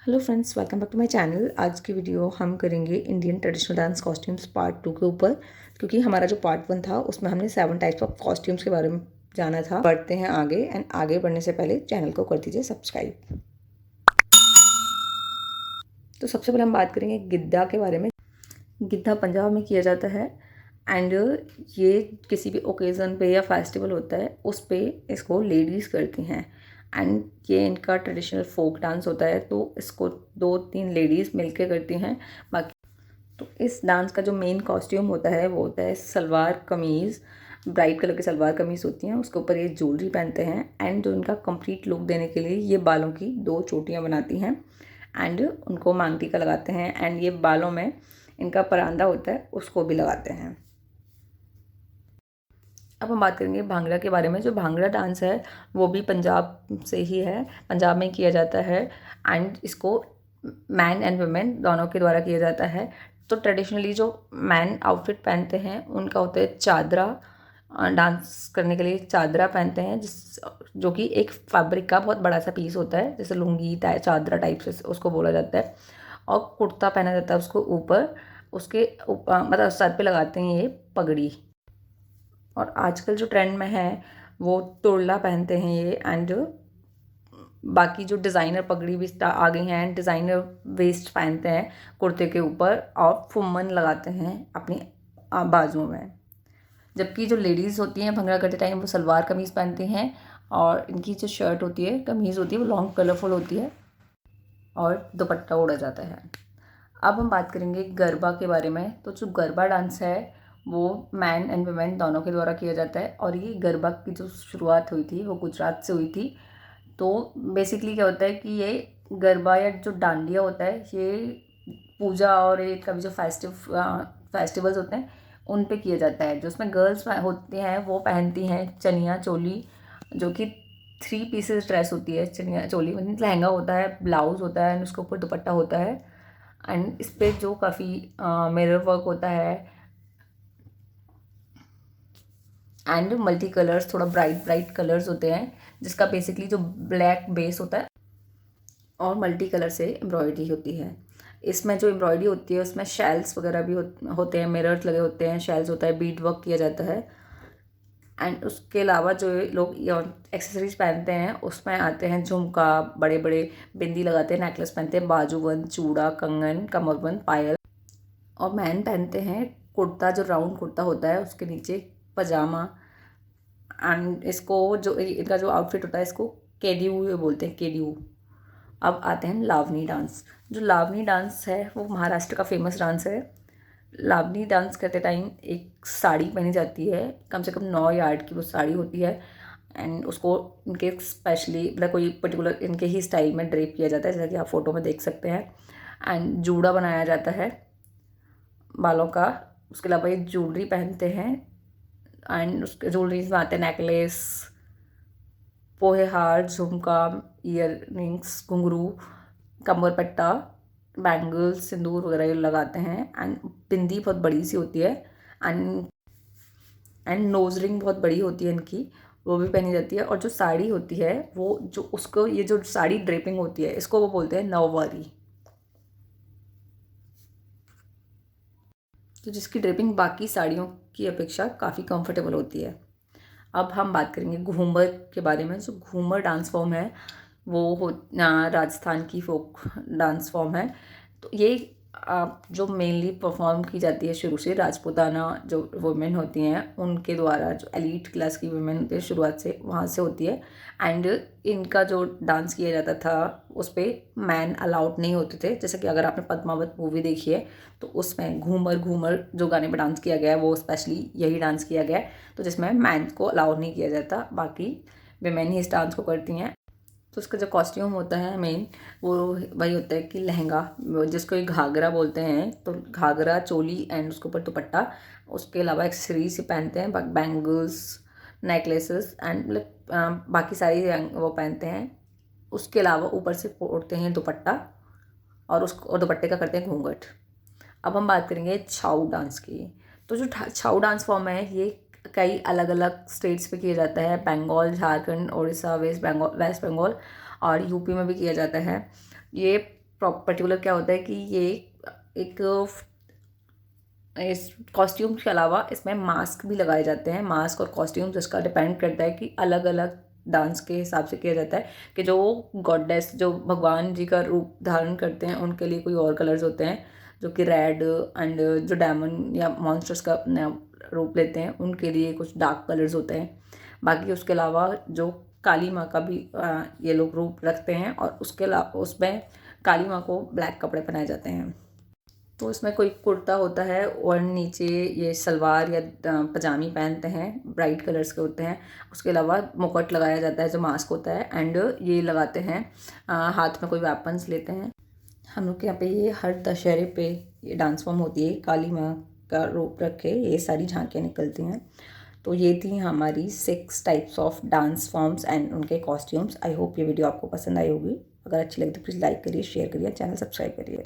Hello friends, welcome back to my channel. आज की video हम करेंगे Indian traditional dance costumes part 2 के ऊपर, क्योंकि हमारा जो पार्ट 1 था उसमें हमने 7 टाइप्स ऑफ कॉस्ट्यूम्स के बारे में जाना था। बढ़ते हैं आगे, एंड आगे बढ़ने से पहले चैनल को कर दीजिए सब्सक्राइब। तो सबसे पहले हम बात करेंगे गिद्दा के बारे में। गिद्दा पंजाब में किया जाता है, एंड ये किसी भी ओकेज़न पे या फेस्टिवल होता है उस पे इसको लेडीज़ करती हैं। एंड ये इनका ट्रेडिशनल फोक डांस होता है, तो इसको 2-3 लेडीज़ मिलके करती हैं। बाकी तो इस डांस का जो मेन कॉस्ट्यूम होता है वो होता है सलवार कमीज़। ब्राइट कलर की सलवार कमीज़ होती हैं, उसके ऊपर ये ज्वेलरी पहनते हैं, एंड जो इनका कंप्लीट लुक देने के लिए ये बालों की 2 चोटियाँ बनाती हैं, एंड उनको मांग टीका लगाते हैं, एंड ये बालों में इनका परांदा होता है उसको भी लगाते हैं। अब हम बात करेंगे भांगड़ा के बारे में। जो भांगड़ा डांस है वो भी पंजाब से ही है, पंजाब में किया जाता है, एंड इसको मैन एंड वुमेन दोनों के द्वारा किया जाता है। तो ट्रेडिशनली जो मैन आउटफिट पहनते हैं उनका होता है चादरा। डांस करने के लिए चादरा पहनते हैं, जो कि एक फैब्रिक का बहुत बड़ा सा पीस होता है, जैसे लुंगी चादरा टाइप से उसको बोला जाता है। और कुर्ता पहना जाता है उसको ऊपर, उसके मतलब सर पे लगाते हैं ये पगड़ी। और आजकल जो ट्रेंड में है वो तुरला पहनते हैं ये, एंड बाकी जो डिज़ाइनर पगड़ी भी आ गई हैं, डिज़ाइनर वेस्ट पहनते हैं कुर्ते के ऊपर, और फुम्मन लगाते हैं अपनी बाजुओं में। जबकि जो लेडीज़ होती हैं भंगड़ा करते टाइम वो सलवार कमीज़ पहनती हैं, और इनकी जो शर्ट होती है कमीज़ होती है वो लॉन्ग कलरफुल होती है, और दुपट्टा ओढ़ा जाता है। अब हम बात करेंगे गरबा के बारे में। तो जो गरबा डांस है वो मैन एंड वुमेन दोनों के द्वारा किया जाता है, और ये गरबा की जो शुरुआत हुई थी वो गुजरात से हुई थी। तो बेसिकली क्या होता है कि ये गरबा या जो डांडिया होता है ये पूजा और ये कभी जो फेस्टिवल्स होते हैं उन पे किया जाता है। जो उसमें गर्ल्स होती हैं वो पहनती हैं चनिया चोली, जो कि 3 पीसेस ड्रेस होती है। चनिया चोली मतलब लहंगा होता है, ब्लाउज होता है, एंड उसके ऊपर दुपट्टा होता है, एंड इस पर जो काफ़ी मिरर वर्क होता है, एंड मल्टी कलर्स, थोड़ा ब्राइट ब्राइट कलर्स होते हैं, जिसका बेसिकली जो ब्लैक बेस होता है और मल्टी कलर से एम्ब्रॉयडरी होती है। इसमें जो एम्ब्रॉयडरी होती है उसमें शेल्स वगैरह भी होते हैं, मिरर्स लगे होते हैं, शेल्स होता है, बीड वर्क किया जाता है। एंड उसके अलावा जो लोग एक्सेसरीज पहनते हैं उसमें आते हैं झुमका, बड़े बड़े बिंदी लगाते हैं, नेकलेस पहनते हैं, बाजूबंद, चूड़ा, कंगन, कमरबंद, पायल। और मैन पहनते हैं कुर्ता, जो राउंड कुर्ता होता है उसके नीचे पजामा। एंड इसको जो इनका जो आउटफिट होता है इसको केडियू बोलते हैं, केडियू। अब आते हैं लावनी डांस। जो लावनी डांस है वो महाराष्ट्र का फेमस डांस है। लावनी डांस करते टाइम एक साड़ी पहनी जाती है, कम से कम 9 यार्ड की वो साड़ी होती है, एंड उसको इनके स्पेशली मतलब कोई पर्टिकुलर इनके ही स्टाइल में ड्रेप किया जाता है, जैसा कि आप फोटो में देख सकते हैं। एंड जूड़ा बनाया जाता है बालों का। उसके अलावा ये ज्वेलरी पहनते हैं, एंड उसके ज्वेलरीज में आते हैं नेकलेस, पोहे हार, झुमका, ईयर रिंग्स, घुंघरू, कमर पट्टा, बैंगल्स, सिंदूर वगैरह ये लगाते हैं, एंड बिंदी बहुत बड़ी सी होती है, एंड नोज रिंग बहुत बड़ी होती है इनकी, वो भी पहनी जाती है। और जो साड़ी होती है वो जो उसको ये जो साड़ी ड्रेपिंग होती है इसको वो बोलते हैं नौवारी, तो जिसकी ड्रेपिंग बाकी साड़ियों की अपेक्षा काफ़ी कंफर्टेबल होती है। अब हम बात करेंगे घूमर के बारे में। जो घूमर डांस फॉर्म है वो राजस्थान की फोक डांस फॉर्म है। तो ये जो मेनली परफॉर्म की जाती है शुरू से राजपूताना जो वुमेन होती हैं उनके द्वारा, जो एलीट क्लास की वुमेन होती है शुरुआत से वहाँ से होती है। एंड इनका जो डांस किया जाता था उस पर मैन अलाउड नहीं होते थे। जैसे कि अगर आपने पद्मावत मूवी देखी है तो उसमें घूमर घूमर जो गाने पर डांस किया गया है वो स्पेशली यही डांस किया गया है, तो जिसमें मैन को अलाउ नहीं किया जाता, बाकी वुमेन ही इस डांस को करती हैं। तो उसका जो कॉस्ट्यूम होता है मेन वो वही होता है कि लहंगा, जिसको एक घाघरा बोलते हैं, तो घाघरा चोली एंड उसके ऊपर दुपट्टा। उसके अलावा एक्सेसरीज पहनते हैं, बैंगल्स, नेकलेसेस, एंड मतलब बाकी सारी वो पहनते हैं। उसके अलावा ऊपर से ओढ़ते हैं दुपट्टा, और दुपट्टे का करते हैं घूंघट। अब हम बात करेंगे छाऊ डांस की। तो जो छाऊ डांस फॉर्म है ये कई अलग अलग स्टेट्स पे किया जाता है, बंगाल, झारखंड, उड़ीसा, वेस्ट बंगाल और यूपी में भी किया जाता है। ये पर्टिकुलर क्या होता है कि ये एक इस कॉस्ट्यूम के अलावा इसमें मास्क भी लगाए जाते हैं। मास्क और कॉस्ट्यूम इसका डिपेंड करता है कि अलग अलग डांस के हिसाब से किया जाता है कि जो गॉडेस जो भगवान जी का रूप धारण करते हैं उनके लिए कोई और कलर्स होते हैं, जो कि रेड एंड जो डायमंड या मॉन्स्टर्स का रूप लेते हैं उनके लिए कुछ डार्क कलर्स होते हैं। बाकी उसके अलावा जो काली माँ का भी ये लोग रूप रखते हैं और उसके अलावा उसमें काली माँ को ब्लैक कपड़े पहनाए जाते हैं। तो इसमें कोई कुर्ता होता है और नीचे ये सलवार या पजामी पहनते हैं, ब्राइट कलर्स के होते हैं। उसके अलावा मुकुट लगाया जाता है जो मास्क होता है, एंड ये लगाते हैं, हाथ में कोई वेपन्स लेते हैं। हम लोग के यहाँ पे ये हर दशहरे पे ये डांस फॉर्म होती है, काली माँ का रूप रख के ये सारी झांकियाँ निकलती हैं। तो ये थी हमारी 6 types of dance forms and उनके कॉस्ट्यूम्स। आई होप ये वीडियो आपको पसंद आई होगी। अगर अच्छी लगी तो प्लीज़ लाइक करिए, शेयर करिए, चैनल सब्सक्राइब करिए।